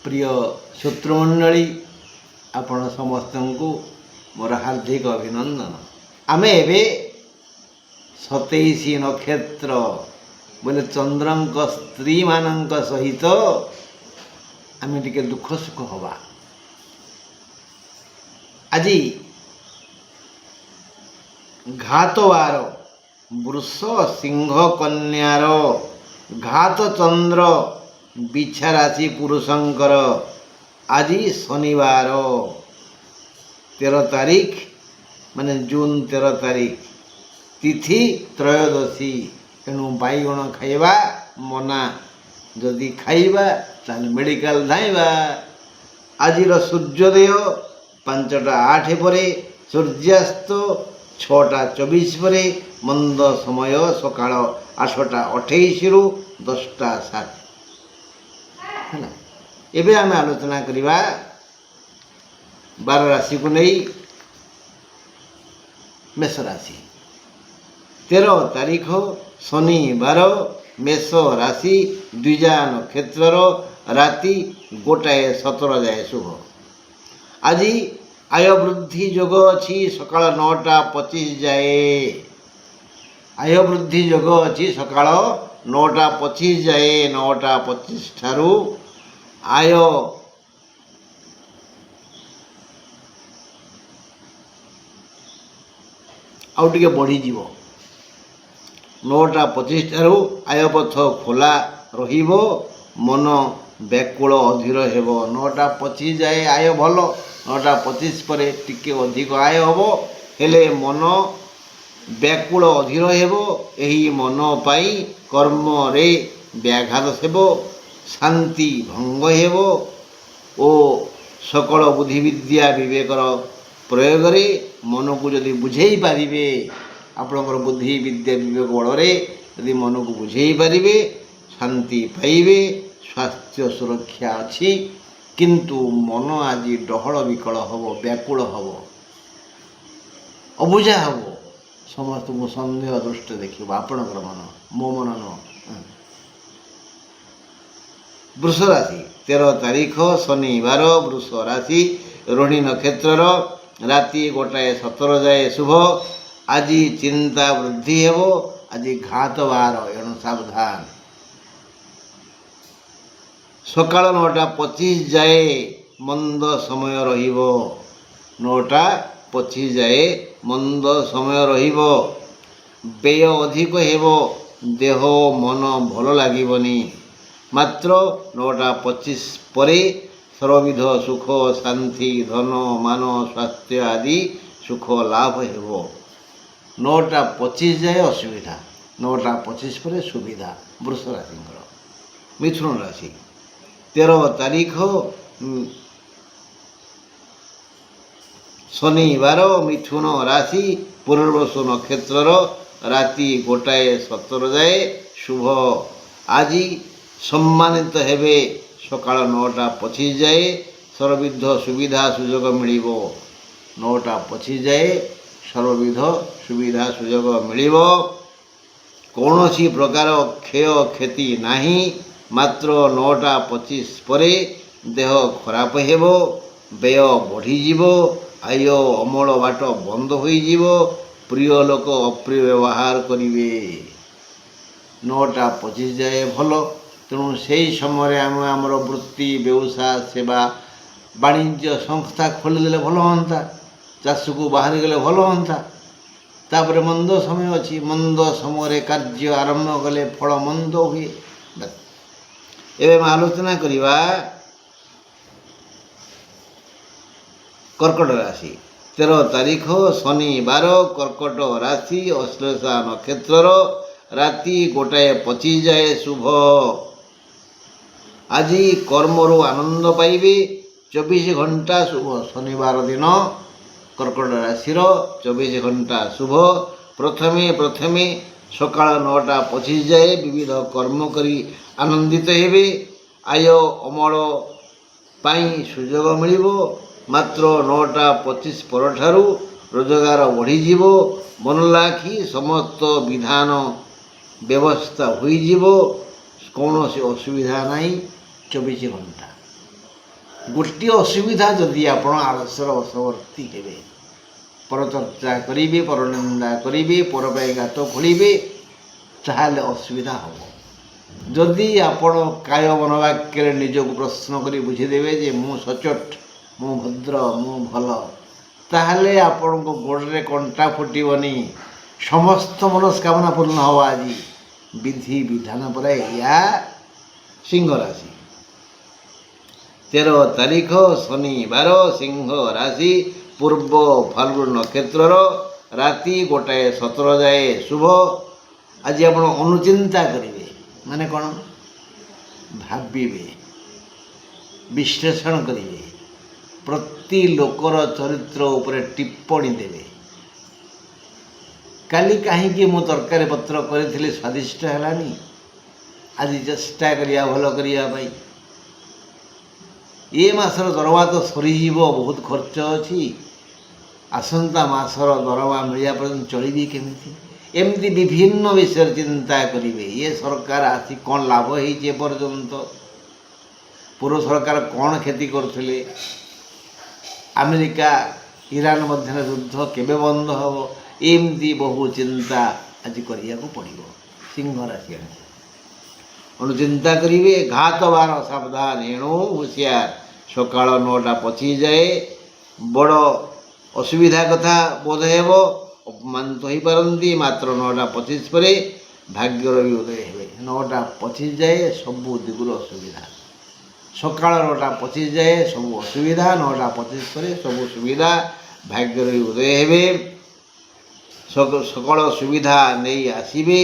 प्रिय श्रोतृमंडली आपण समस्त को मोर हार्दिक अभिनंदन। आमे एबे 27 नक्षत्र बोले चंद्रंक स्त्री मानक सहित आमे टिके दुख सुख हवा। आज घातवार वृष सिंह कन्यार घात चंद्र बिछा राशि पुरुषंकर आज शनिवार 13 तारीख माने जून 13 तारीख तिथि त्रयोदशी। तेणु बैगण खाइबा मना, जदि खाइबा ताले मेडिकल धाइबा। आजिर सूर्योदय 5टा 8 पर, सूर्यास्त 6टा 24 पर, मंद समय सकाळ 8टा 28 रु 10टा 7। एबे आम आलोचना करिबा 12 राशि को नहीं मेष राशि। 13 तारीख शनिवार मेष राशि द्विजा नक्षत्र राति 1:17 जाए शुभ। आज आय वृद्धि योग अच्छी सकाळ 9टा 25 जाए। आय वृद्धि योग अच्छी सकाळ 9टा 25 जाए। 9टा 25 ठारू आय आउ टिके बढ़ी जीवो। 9टा 25 ठारू आय पथ खोला रहिबो, मन व्याकुल अधीर हेबो। 9टा 25 जाए आय भल, 9टा 25 पर टिके अधिक आय हबो, हेले मन व्याकुल अधीर हेबो। एही मन पाई कर्म रे व्याघात हेबो, शांति भंग हेबो ओ सकल बुद्धि विद्या विवेकर प्रयोग रे मन को जदि बुझेई पारिबे, आपणकर बुद्धि विद्या विवेक बल रे यदि मन को बुझेई पारिबे शांति पाइबे। स्वास्थ्य सुरक्षा अच्छी, किंतु मन आज डहल विकल हबो, व्याकुल हबो, अबुझा हबो। समस्त को संदेह दृष्टि देखिब आपणकर मन, मो मन न। वृष राशि 13 तारीख शनिवार वृष राशि रोहिणी नक्षत्र राति 1:17 जाए शुभ। आज चिंता वृद्धि हेबो। आज घातवार एणु सावधान। सकाळ 9टा 25 जाए मंद समय रहिबो। 9टा 25 जाए मंद समय रहिबो। व्यय अधिक हेबो, देह मन भल लागिबनी। मात्र 9टा 25 परे सर्वविध सुख शांति धन मान स्वास्थ्य आदि सुख लाभ हेबो। 9टा 25 जाए असुविधा, 9टा 25 पर सुविधा। वृष राशि। मिथुन राशि 13 तारीख शनिवार मिथुन राशि पूर्वसु नक्षत्र राति 1:17 जाए शुभ। आज सम्मानित हेबे सकाळ 9टा 25 जाए सर्वविध सुविधा सुजोग मिलिबो। 9टा 25 जाए सर्वविध सुविधा सुजोग मिलिबो। कौनसी प्रकार क्षय क्षति नाही। मात्र 9टा 25 परे देह खराब हेबो, व्यय बढ़ी जीवो, आय अमल बाट बंद होई जीवो, प्रिय लोक अप्रिय व्यवहार करिवे। 9टा 25 जाए भल। तेणु से समय आम आमर वृत्ति व्यवसाय सेवा वाणिज्य संस्था खोलीदे भल हाँ। चाष को बाहरी गले भल हाँ। तापर मंद समय अच्छी, मंद समय कार्य आरंभ कले फल मंद हुए। एवं आलोचना करिबा कर्कट राशि 13 तारीख शनिवार कर्कट राशि अश्लेषा नक्षत्र राति 1:25 जाए शुभ। आज कर्मरु आनंद पाइबे। 24 घंटा शुभ। शनिवार दिन कर्कट राशि 24 घंटा शुभ। प्रथमे सकाळ 9टा 25 जाए विविध कर्म करी आनंदित हेबे। आय अमल पाई सुजोग मिलिबो। मात्र 9टा 25 पर ठारू रोजगार बढ़ी जीवो। मन लाखी समस्त विधान व्यवस्था होई जीवो। कौन से असुविधा नहीं। 24 घंटा ଗୋଟିଏ ଅସୁବିଧା ଯଦି ଆପଣ ଆଳସ୍ୟର ବଶବର୍ତ୍ତୀ ହେବେ, ପରଚର୍ଚ୍ଚା କରିବେ, ପରନିନ୍ଦା କରିବେ, ପର ପାଇଁ ଗାତ ଖୋଳିବେ, ତାହେଲେ ଅସୁବିଧା ହେବ। ଯଦି ଆପଣ କାୟ ମନୋବାକ୍ୟରେ ନିଜକୁ ପ୍ରଶ୍ନ କରି ବୁଝିଦେବେ ଯେ ମୁଁ ସଚୋଟ, ମୁଁ ଭଦ୍ର, ମୁଁ ଭଲ, ତାହେଲେ ଆପଣଙ୍କ ଗୋଡ଼ରେ କଣ୍ଟା ଫୁଟିବନି, ସମସ୍ତ ମନସ୍କାମନା ପୂର୍ଣ୍ଣ ହେବ। ଆଜି ବିଧି ବିଧାନ ପରେ ଏହା ସିଂହ ରାଶି 13 ତାରିଖ ଶନିବାର, ସିଂହ ରାଶି, ପୂର୍ବ ଫାଲ୍ଗୁନ ନକ୍ଷତ୍ରର ରାତି 1:17 ଯାଏ ଶୁଭ। ଆଜି ଆପଣ ଅନୁଚିନ୍ତା କରିବେ, ମାନେ କ'ଣ? ଭାବିବେ, ବିଶ୍ଳେଷଣ କରିବେ, ପ୍ରତି ଲୋକର ଚରିତ୍ର ଉପରେ ଟିପ୍ପଣୀ ଦେବେ। କାଲି କାହିଁକି ମୁଁ ତରକାରୀ ପତ୍ର କରିଥିଲି ସ୍ୱାଦିଷ୍ଟ ହେଲାନି, ଆଜି ଚେଷ୍ଟା କରିବା ଭଲ କରିବା ପାଇଁ। ଏ ମାସର ଦରମା ତ ସରିଯିବ, ବହୁତ ଖର୍ଚ୍ଚ ଅଛି, ଆସନ୍ତା ମାସର ଦରମା ମିଳିବା ପର୍ଯ୍ୟନ୍ତ ଚଳିବି କେମିତି? ଏମିତି ବିଭିନ୍ନ ବିଷୟରେ ଚିନ୍ତା କରିବେ। ଏ ସରକାର ଆସି କ'ଣ ଲାଭ ହେଇଛି ଏପର୍ଯ୍ୟନ୍ତ? ପୂର୍ବ ସରକାର କ'ଣ କ୍ଷତି କରୁଥିଲେ? ଆମେରିକା ଇରାନ ମଧ୍ୟରେ ଯୁଦ୍ଧ କେବେ ବନ୍ଦ ହେବ? ଏମିତି ବହୁ ଚିନ୍ତା ଆଜି କରିବାକୁ ପଡ଼ିବ। ସିଂହ ରାଶି ଅନୁଚିନ୍ତା କରିବେ। ଘାତ ବାର ସାବଧାନ, ଏଣୁ ହୁସିଆର। ସକାଳ 9:25 ଯାଏ ବଡ଼ ଅସୁବିଧା କଥା ବୋଧ ହେବ, ଅପମାନିତ ହୋଇପାରନ୍ତି। ମାତ୍ର 9:25 ପରେ ଭାଗ୍ୟର ବି ଉଦୟ ହେବେ। 9:25 ଯାଏ ସବୁ ଦିଗରୁ ଅସୁବିଧା। ସକାଳ 9:25 ଯାଏ ସବୁ ଅସୁବିଧା, 9:25 ପରେ ସବୁ ସୁବିଧା। ଭାଗ୍ୟର ବି ଉଦୟ ହେବେ, ସକଳ ସୁବିଧା ନେଇ ଆସିବେ।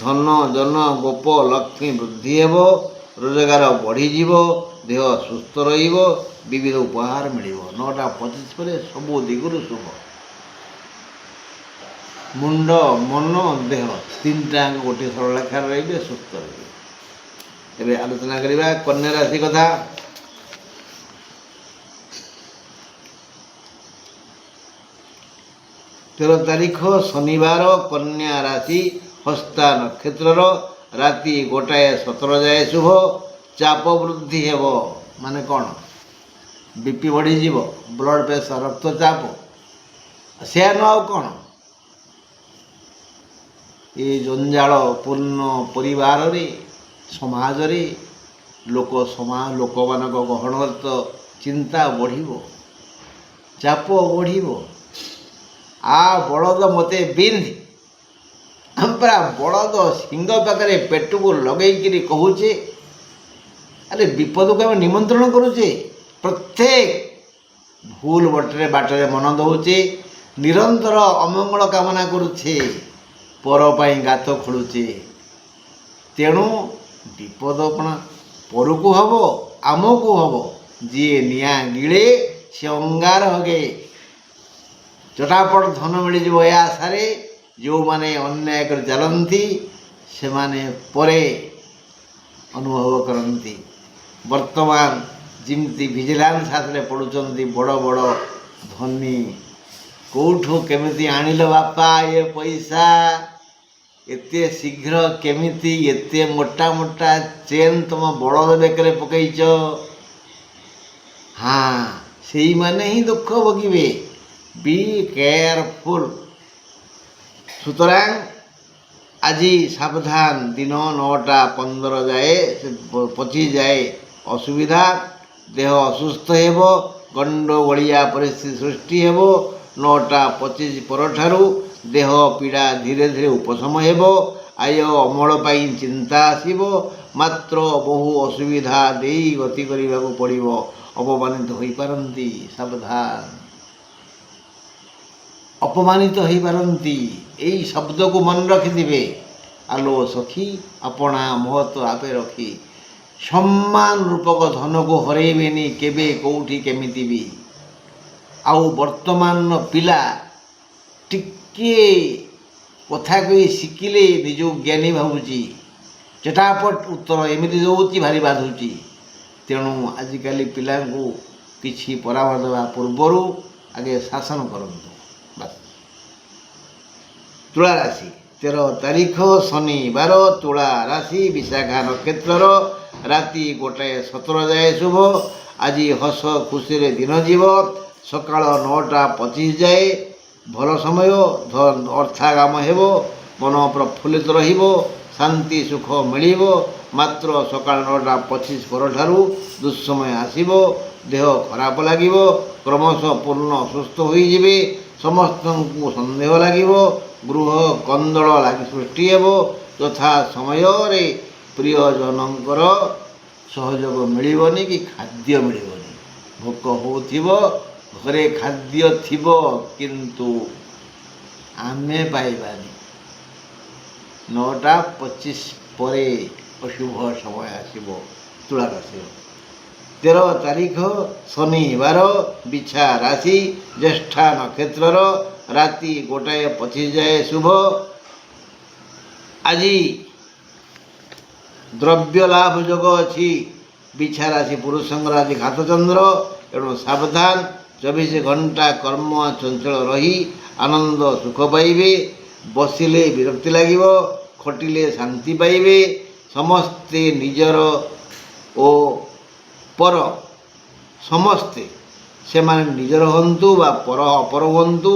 ଧନ ଜନ ଗୋପ ଲକ୍ଷ୍ମୀ ବୃଦ୍ଧି ହେବ, ରୋଜଗାର ବଢ଼ିଯିବ, ଦେହ ସୁସ୍ଥ ରହିବ, ବିବିଧ ଉପହାର ମିଳିବ। 9:25 ପରେ ସବୁ ଦିଗରୁ ଶୁଭ। ମୁଣ୍ଡ, ମନ, ଦେହ ତିନିଟାଙ୍କ ଗୋଟିଏ ସରଳରେଖାରେ ରହିବେ, ସୁସ୍ଥ ରହିବେ। ଏବେ ଆଲୋଚନା କରିବା କନ୍ୟା ରାଶି କଥା। ତେର ତାରିଖ ଶନିବାର, କନ୍ୟା ରାଶି, ହସ୍ତା ନକ୍ଷତ୍ରର ରାତି 1:17 ଯାଏ ଶୁଭ। ଚାପ ବୃଦ୍ଧି ହେବ, ମାନେ କ'ଣ? ବିପି ବଢ଼ିଯିବ, ବ୍ଲଡ଼ ପ୍ରେସର, ରକ୍ତଚାପ, ସେୟା ନୁହଁ ଆଉ କ'ଣ? ଏ ଜଞ୍ଜାଳ ପୂର୍ଣ୍ଣ ପରିବାରରେ, ସମାଜରେ ଲୋକମାନଙ୍କ ଗହଣଗତ ଚିନ୍ତା ବଢ଼ିବ, ଚାପ ବଢ଼ିବ। ବଳଦ ମୋତେ ବିନ୍ଧ, ପୁରା ବଳଦ ସିଂହ ପାଖରେ ପେଟକୁ ଲଗେଇକିରି କହୁଛେ। ଆରେ ବିପଦକୁ ଆମେ ନିମନ୍ତ୍ରଣ କରୁଛେ, ପ୍ରତ୍ୟେକ ଭୁଲ ବାଟରେ ମନ ଦେଉଛେ, ନିରନ୍ତର ଅମଙ୍ଗଳ କାମନା କରୁଛେ, ପର ପାଇଁ ଗାତ ଖୋଳୁଛେ। ତେଣୁ ବିପଦ କ'ଣ ପରକୁ ହେବ, ଆମକୁ ହେବ। ଯିଏ ନିଆଁ ଗିଳେ ସେ ଅଙ୍ଗାର ହଗେ। ଚଟାପଟ ଧନ ମିଳିଯିବ ଏ ଆଶାରେ ଯେଉଁମାନେ ଅନ୍ୟାୟ କରି ଚାଲନ୍ତି, ସେମାନେ ପରେ ଅନୁଭବ କରନ୍ତି। ବର୍ତ୍ତମାନ ଯେମିତି ଭିଜିଲାନ୍ସ ହାତରେ ପଡ଼ୁଛନ୍ତି ବଡ଼ ବଡ଼ ଧନୀ। କେଉଁଠୁ କେମିତି ଆଣିଲ ବାପା ଏ ପଇସା? ଏତେ ଶୀଘ୍ର କେମିତି ଏତେ ମୋଟା ମୋଟା ଚେନ୍ ତୁମ ବଳଦ ବେକରେ ପକାଇଛ? ସେଇମାନେ ହିଁ ଦୁଃଖ ଭୋଗିବେ। ବି କେୟାରଫୁଲ୍। ସୁତରାଂ ଆଜି ସାବଧାନ। ଦିନ 9:15 ଯାଏ 25 ଯାଏ ଅସୁବିଧା, ଦେହ ଅସୁସ୍ଥ ହେବ, ଗଣ୍ଡଗୋଳିଆ ପରିସ୍ଥିତି ସୃଷ୍ଟି ହେବ। 9:25 ପରଠାରୁ ଦେହ ପୀଡ଼ା ଧୀରେ ଧୀରେ ଉପଶମ ହେବ। ଆୟ ଅମଳ ପାଇଁ ଚିନ୍ତା ଆସିବ, ମାତ୍ର ବହୁ ଅସୁବିଧା ଦେଇ ଗତି କରିବାକୁ ପଡ଼ିବ। ଅପମାନିତ ହୋଇପାରନ୍ତି, ସାବଧାନ। ଅପମାନିତ ହୋଇପାରନ୍ତି, ଏଇ ଶବ୍ଦକୁ ମନେ ରଖିଥିବେ। ଆଲୋ ସଖୀ, ଆପଣା ମହତ୍ଵ ଆପେ ରଖି। ସମ୍ମାନ ରୂପକ ଧନକୁ ହରେଇବେନି କେବେ, କେଉଁଠି କେମିତି ବି। ଆଉ ବର୍ତ୍ତମାନର ପିଲା ଟିକିଏ କଥା କହି ଶିଖିଲେ ନିଜକୁ ଜ୍ଞାନୀ ଭାବୁଛି, ଚଟାପଟ ଉତ୍ତର ଏମିତି ଦେଉଛି, ଭାରି ବାଧୁଛି। ତେଣୁ ଆଜିକାଲି ପିଲାଙ୍କୁ କିଛି ପରାମର୍ଶ ଦେବା ପୂର୍ବରୁ ଆଗେ ଶାସନ କରନ୍ତୁ। ତୁଳା ରାଶି 13 ତାରିଖ ଶନିବାର, ତୁଳା ରାଶି, ବିଶାଖା ନକ୍ଷତ୍ରର ରାତି 1:17 ଯାଏ ଶୁଭ। ଆଜି ହସ ଖୁସିରେ ଦିନ ଯିବ। ସକାଳ 9ଟା 25 ଯାଏ ଭଲ ସମୟ, ଅର୍ଥାଗାମ ହେବ, ମନ ପ୍ରଫୁଲ୍ଲିତ ରହିବ, ଶାନ୍ତି ସୁଖ ମିଳିବ। ମାତ୍ର ସକାଳ 9ଟା 25 ପରଠାରୁ ଦୁଃସମୟ ଆସିବ। ଦେହ ଖରାପ ଲାଗିବ, କ୍ରମଶଃ ପୂର୍ଣ୍ଣ ଅସୁସ୍ଥ ହୋଇଯିବେ, ସମସ୍ତଙ୍କୁ ସନ୍ଦେହ ଲାଗିବ, ଗୃହ କନ୍ଦଳ ଲାଗି ସୃଷ୍ଟି ହେବ। ଯଥା ସମୟରେ ପ୍ରିୟଜନଙ୍କର ସହଯୋଗ ମିଳିବନି କି ଖାଦ୍ୟ ମିଳିବନି। ଭୋକ ହେଉଥିବ, ଘରେ ଖାଦ୍ୟ ଥିବ, କିନ୍ତୁ ଆମେ ପାଇବାନି। 9ଟା 25 ପରେ ଅଶୁଭ ସମୟ ଆସିବ ତୁଳା ରାଶିର। 13 ତାରିଖ ଶନିବାର, ବିଛା ରାଶି, ଜ୍ୟେଷ୍ଠା ନକ୍ଷତ୍ରର, ରାତି 1ଟା 25 ଯାଏ ଶୁଭ। ଆଜି ଦ୍ରବ୍ୟ ଲାଭ ଯୋଗ ଅଛି। ବିଛା ରାଶି ପୁରୁଷଙ୍କର ଆଜି ଘାତଚନ୍ଦ୍ର, ଏଣୁ ସାବଧାନ। 24 ଘଣ୍ଟା କର୍ମ ଚଞ୍ଚଳ ରହି ଆନନ୍ଦ ସୁଖ ପାଇବେ। ବସିଲେ ବିରକ୍ତି ଲାଗିବ, ଖଟିଲେ ଶାନ୍ତି ପାଇବେ। ସମସ୍ତେ ନିଜର ଓ ପର, ସମସ୍ତେ, ସେମାନେ ନିଜର ହୁଅନ୍ତୁ ବା ଅପର ହୁଅନ୍ତୁ,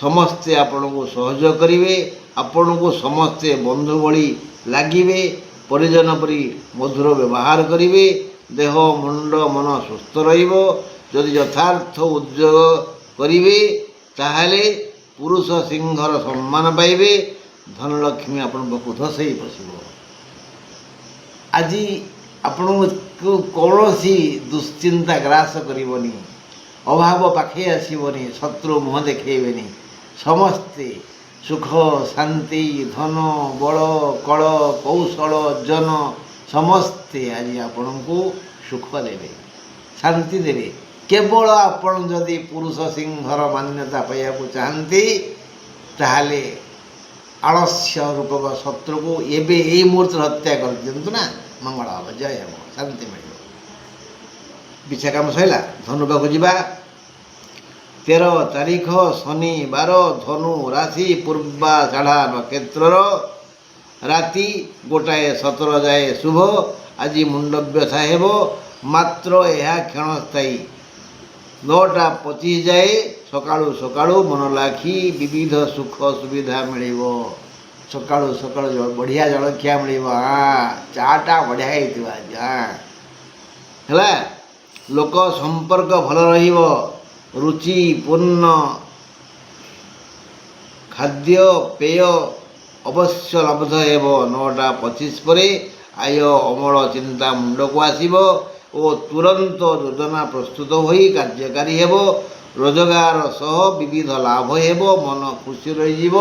ସମସ୍ତେ ଆପଣଙ୍କୁ ସହଯୋଗ କରିବେ। ଆପଣଙ୍କୁ ସମସ୍ତେ ବନ୍ଧୁ ଭଳି ଲାଗିବେ। ପରିଜନ ପରି ମଧୁର ବ୍ୟବହାର କରିବେ। ଦେହ ମୁଣ୍ଡ ମନ ସୁସ୍ଥ ରହିବ। ଯଦି ଯଥାର୍ଥ ଉଦ୍యోଗ କରିବେ ତାହେଲେ ପୁରୁଷ ସିଂହର ସମ୍ମାନ ପାଇବେ। ଧନଲକ୍ଷ୍ମୀ ଆପଣଙ୍କ ପାଖକୁ ଧସେଇ ପଶିବ। ଆଜି ଆପଣଙ୍କୁ କୌଣସି ଦୁଶ୍ଚିନ୍ତା ଗ୍ରାସ କରିବନି, ଅଭାବ ପାଖେଇ ଆସିବନି, ଶତ୍ରୁ ମୁହଁ ଦେଖେଇବେନି। ସମସ୍ତେ ସୁଖ ଶାନ୍ତି ଧନ ବଳ କଳ କୌଶଳ ଜନ ସମସ୍ତେ ଆଜି ଆପଣଙ୍କୁ ସୁଖ ଦେବେ, ଶାନ୍ତି ଦେବେ। କେବଳ ଆପଣ ଯଦି ପୁରୁଷ ସିଂହର ମାନ୍ୟତା ପାଇବାକୁ ଚାହାନ୍ତି ତାହେଲେ ଆଳସ୍ୟ ରୂପକ ଶତ୍ରୁକୁ ଏବେ ଏଇ ମୁହୂର୍ତ୍ତରେ ହତ୍ୟା କରିଦିଅନ୍ତୁ ନା, ମଙ୍ଗଳ ହେବ, ଜୟ ହେବ, ଶାନ୍ତି ମିଳିବ। ବିଛା କାମ ସରିଲା, ଧନୁ ପାଖକୁ ଯିବା। 13 ତାରିଖ ଶନିବାର, ଧନୁ ରାଶି, ପୂର୍ବାଷାଢ଼ା ନକ୍ଷତ୍ରର, ରାତି 1ଟା 17 ଯାଏ ଶୁଭ। ଆଜି ମୁଣ୍ଡ ବ୍ୟଥା ହେବ, ମାତ୍ର ଏହା କ୍ଷଣସ୍ଥାୟୀ। 9ଟା 25 ଯାଏ ସକାଳୁ ସକାଳୁ ମନ ଲାଖି ବିବିଧ ସୁଖ ସୁବିଧା ମିଳିବ। ସକାଳୁ ସକାଳୁ ବଢ଼ିଆ ଜଳଖିଆ ମିଳିବ। ଚାଟା ବଢ଼ିଆ ହେଇଥିବ ଆଜି। ହେଲା, ଲୋକ ସମ୍ପର୍କ ଭଲ ରହିବ। ରୁଚିପୂର୍ଣ୍ଣ ଖାଦ୍ୟ ପେୟ ଅବଶ୍ୟ ଲବ୍ଧ ହେବ। 9ଟା 25 ପରେ ଆୟ ଅମଳ ଚିନ୍ତା ମୁଣ୍ଡକୁ ଆସିବ ଓ ତୁରନ୍ତ ଯୋଜନା ପ୍ରସ୍ତୁତ ହୋଇ କାର୍ଯ୍ୟକାରୀ ହେବ। ରୋଜଗାର ସହ ବିବିଧ ଲାଭ ହେବ, ମନ ଖୁସି ରହିଯିବ।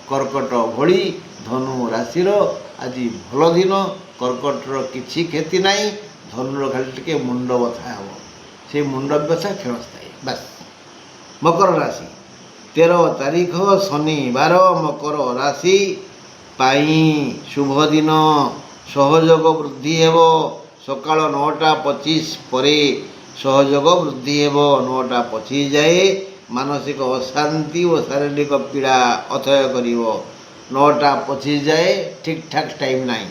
କର୍କଟ ଭଳି ଧନୁ ରାଶିର ଆଜି ଭଲ ଦିନ। କର୍କଟର କିଛି କ୍ଷତି ନାହିଁ, ଧନୁର ଖାଲି ଟିକେ ମୁଣ୍ଡ ବଥା ହେବ। ସେ ମୁଣ୍ଡ ବ୍ୟଥା କ୍ଷଣସ୍ଥାୟୀ, ବାସ୍। ମକର ରାଶି 13 ତାରିଖ ଶନିବାର, ମକର ରାଶି ପାଇଁ ଶୁଭ ଦିନ। ସହଯୋଗ ବୃଦ୍ଧି ହେବ। ସକାଳ 9ଟା 25 ପରେ ସହଯୋଗ ବୃଦ୍ଧି ହେବ। 9ଟା 25 ଯାଏ ମାନସିକ ଅଶାନ୍ତି ଓ ଶାରୀରିକ ପୀଡ଼ା ଅଥୟ କରିବ। 9ଟା 25 ଯାଏ ଠିକ୍ ଠାକ୍ ଟାଇମ୍ ନାହିଁ।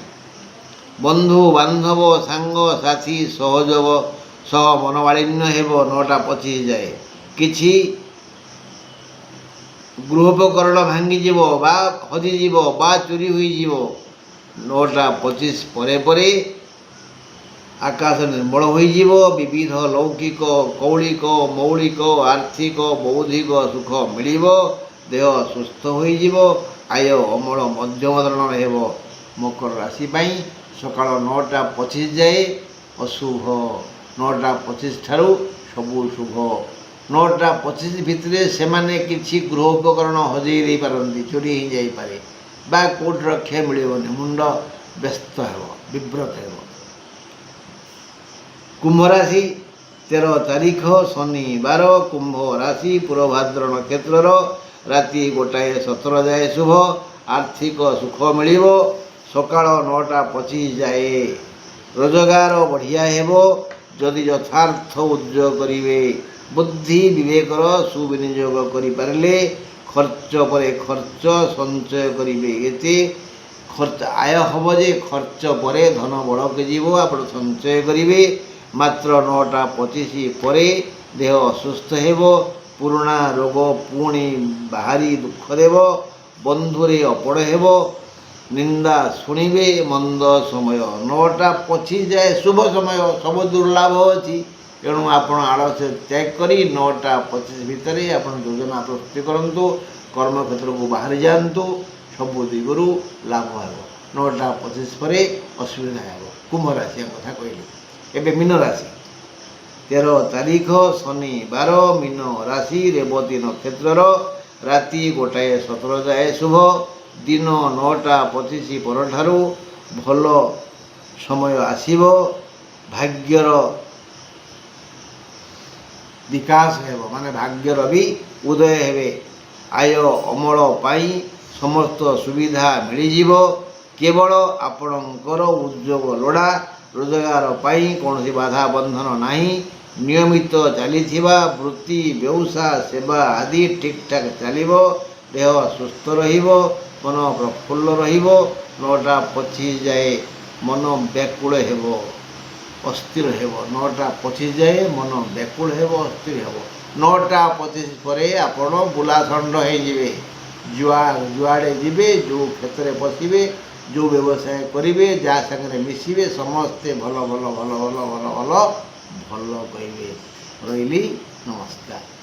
ବନ୍ଧୁ ବାନ୍ଧବ ସାଙ୍ଗ ସାଥୀ ସହଯୋଗ ସହ ମନମାଳିନ୍ୟ ହେବ। 9ଟା 25 ଯାଏ କିଛି ଗୃହୋପକରଣ ଭାଙ୍ଗିଯିବ ବା ହଜିଯିବ ବା ଚୋରି ହୋଇଯିବ। 9ଟା 25 ପରେ ପରେ ଆକାଶ ନିର୍ମଳ ହୋଇଯିବ। ବିବିଧ ଲୌକିକ କୌଳିକ ମୌଳିକ ଆର୍ଥିକ ବୌଦ୍ଧିକ ସୁଖ ମିଳିବ। ଦେହ ସୁସ୍ଥ ହୋଇଯିବ। ଆୟ ଅମଳ ମଧ୍ୟମ ଧରଣର ହେବ। ମକର ରାଶି ପାଇଁ ସକାଳ 9ଟା 25 ଯାଏ ଅଶୁଭ। 9ଟା 25 ଠାରୁ ସବୁ ଶୁଭ। 9ଟା 25 ଭିତରେ ସେମାନେ କିଛି ଗୃହ ଉପକରଣ ହଜେଇ ଦେଇପାରନ୍ତି, ଚୋରି ହୋଇଯାଇପାରେ ବା କେଉଁଠି ରକ୍ଷା ମିଳିବନି। ମୁଣ୍ଡ ବ୍ୟସ୍ତ ହେବ, ବିବ୍ରତ ହେବ। କୁମ୍ଭ ରାଶି 13 ତାରିଖ ଶନିବାର, କୁମ୍ଭ ରାଶି, ପୂର୍ବଭାଦ୍ର ନକ୍ଷତ୍ରର, ରାତି 1ଟା 17 ଯାଏ ଶୁଭ। ଆର୍ଥିକ ସୁଖ ମିଳିବ। ସକାଳ 9ଟା 25 ଯାଏ ରୋଜଗାର ବଢ଼ିଆ ହେବ ଯଦି ଯଥାର୍ଥ ଉଦ୍ଯୋଗ କରିବେ। ବୁଦ୍ଧି ବିବେକର ସୁବିନିଯୋଗ କରିପାରିଲେ ଖର୍ଚ୍ଚ ପରେ ଖର୍ଚ୍ଚ ସଞ୍ଚୟ କରିବେ। ଏତେ ଖର୍ଚ୍ଚ ଆୟ ହେବ ଯେ ଖର୍ଚ୍ଚ ପରେ ଧନ ବଳକି ଯିବ, ଆପଣ ସଞ୍ଚୟ କରିବେ। ମାତ୍ର 9ଟା 25 ପରେ ଦେହ ଅସୁସ୍ଥ ହେବ। ପୁରୁଣା ରୋଗ ପୁଣି ବାହାରି ଦୁଃଖ ଦେବ। ବନ୍ଧୁରେ ଅପଡ଼ ହେବ। ନିନ୍ଦା ଶୁଣିବେ। ମନ୍ଦ ସମୟ 9ଟା 25 ଯାଏ ଶୁଭ ସମୟ, ସବୁ ଦୁର୍ଲାଭ ଅଛି। ତେଣୁ ଆପଣ ଆଳସ୍ୟ ତ୍ୟାଗ କରି 9ଟା 25 ଭିତରେ ଆପଣ ଯୋଜନା ପ୍ରସ୍ତୁତି କରନ୍ତୁ। କର୍ମକ୍ଷେତ୍ରକୁ ବାହାରି ଯାଆନ୍ତୁ। ସବୁ ଦିଗରୁ ଲାଭ ହେବ। 9ଟା 25 ପରେ ଅସୁବିଧା ହେବ। କୁମ୍ଭ ରାଶି କଥା କହିଲି। ଏବେ ମୀନ ରାଶି 13 ତାରିଖ ଶନିବାର, ମୀନ ରାଶି ରେବତୀ ନକ୍ଷତ୍ରର ରାତି 1ଟା 17 ଯାଏ ଶୁଭ। ଦିନ 9ଟା 25 ପରଠାରୁ ଭଲ ସମୟ ଆସିବ। ଭାଗ୍ୟର ବିକାଶ ହେବ, ମାନେ ଭାଗ୍ୟର ବି ଉଦୟ ହେବେ। ଆୟ ଅମଳ ପାଇଁ ସମସ୍ତ ସୁବିଧା ମିଳିଯିବ। କେବଳ ଆପଣଙ୍କର ଉଦ୍ୟୋଗ ଲୋଡ଼ା। ରୋଜଗାର ପାଇଁ କୌଣସି ବାଧା ବନ୍ଧନ ନାହିଁ। ନିୟମିତ ଚାଲିଥିବା ବୃତ୍ତି, ବ୍ୟବସାୟ, ସେବା ଆଦି ଠିକ୍ଠାକ୍ ଚାଲିବ। ଦେହ ସୁସ୍ଥ ରହିବ। ମନ ପ୍ରଫୁଲ୍ଲ ରହିବ। 9ଟା 25 ଯାଏ ମନ ବ୍ୟାକୁଳ ହେବ, ଅସ୍ଥିର ହେବ। 9ଟା 25 ଯାଏ ମନ ବ୍ୟାକୁଳ ହେବ, ଅସ୍ଥିର ହେବ। 9ଟା 25 ପରେ ଆପଣ ବୁଲାଷଣ୍ଡ ହେଇଯିବେ। ଯୁଆଡ଼େ ଯିବେ, ଯେଉଁ କ୍ଷେତ୍ରରେ ବସିବେ, ଯେଉଁ ବ୍ୟବସାୟ କରିବେ, ଯାହା ସାଙ୍ଗରେ ମିଶିବେ, ସମସ୍ତେ ଭଲ ଭଲ ଭଲ ଭଲ ଭଲ ଭଲ ଭଲ କହିବେ। ରହିଲି, ନମସ୍କାର।